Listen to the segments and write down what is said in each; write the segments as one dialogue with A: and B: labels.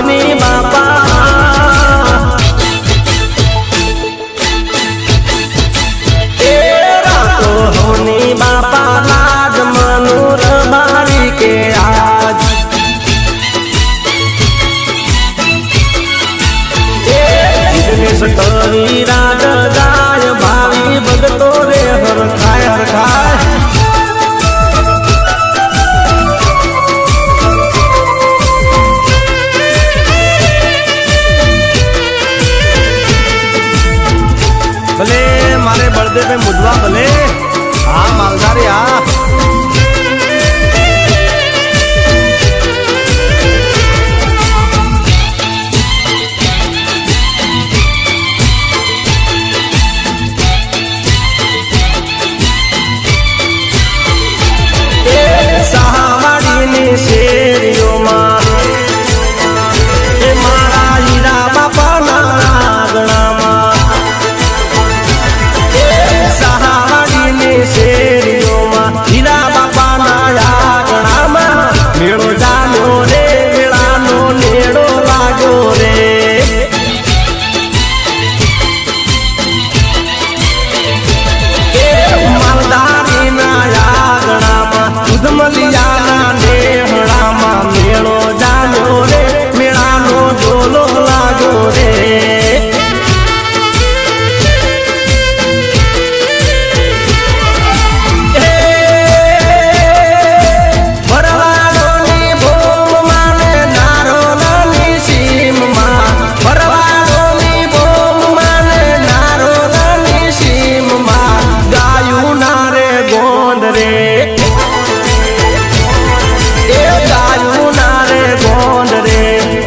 A: હોની બાપા એ રાતો હોની બાપા લાજ મનુર બારી કે આજ સટરી રાજ જાય ભાવી ભગતો રે હર ખાય હર ખાય ભલે મારે બળદેવે મુજવા ભલે હા માલધારી હા શેરીઓમાં એ મારા હીરા બાપાના આંગણામાં એ સહાવાડીની શેરીઓમાં હીરા બાપાના આંગણામાં મેળો જામ્યો રે મેળાનો નેડો લાગ્યો રે એ માલધારીના આંગણામાં દૂધમલિયાના નેહળામાં મેળો જામ્યો રે મેળાનો ઝોલો લાગ્યો રે ભરવાડોની ભોમમાં ને નારોલાની સીમમાં ભરવાડોની ભોમમાં ને નારોલાની સીમમાં ગાયું ના રે ગોંદ રે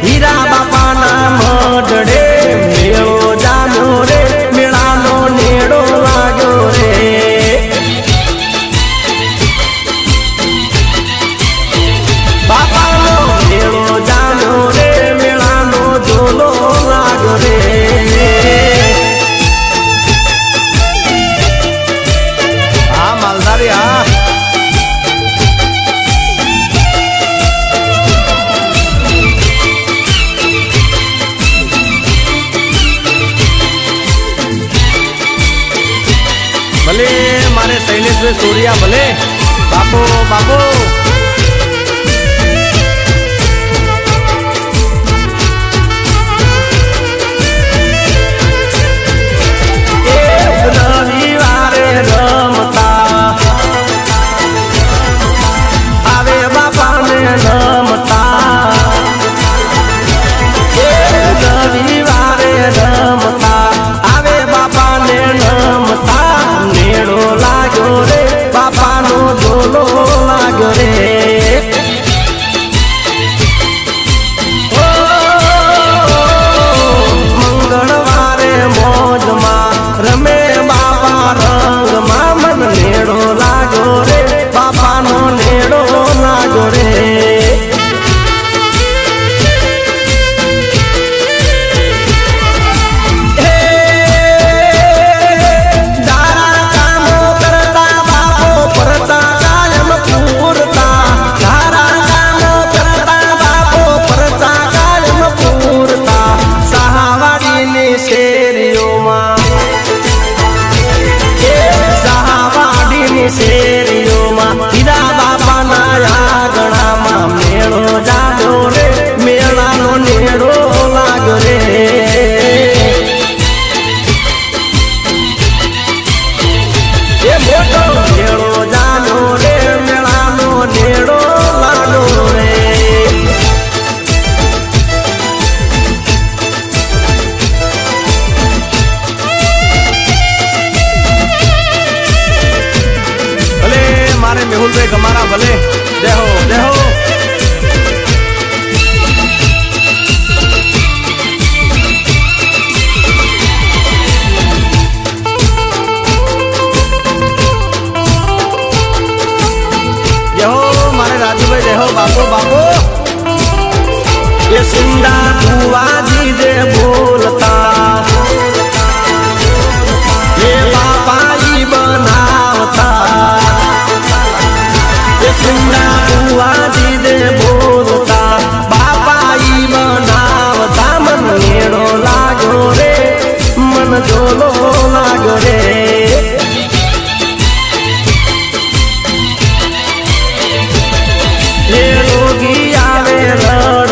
A: હીરા બાપાના મઢડે મેળો જામ્યો રે મેળાનો નેડો લાગ્યો રે બાપાનો મેળો જામ્યો રે મેળાનો ઝોલો લાગ્યો રે હા માલધારી હા ભલે મારે શૈલેષભાઈ સોરિયા ભલે બાપો બાપો રવિવારે રમતા આવે બાપાને રમતા રવિવારે રમતા આવે બાપાને રમતા નેડો લાગ્યો રે બાપાનો ઝોલો લાગ્યો રે મંગળવારે મોજમાં રમે બાપા રંગમાં મન નેડો લાગ્યો રે બાપાનો નેડો લાગ્યો રે શેરીઓમાં હીરા બાપાના આંગણામાં મેળો જામ્યો રે મેળાનો નેડો લાગ્યો રે એ મોટો મેળો જામ્યો રે મેળાનો નેડો લાગ્યો રે મેહુલભાઈ ગમારા ભલે દેહો દેહો મારે રાજુભાઈ દેહો બાપો બાપો ये सिंदा बुआजी जे बोलता ये पापाई बनावता ये सिंदा बुआजी जे बोलता पापाई बना જે રોગી આવે રડ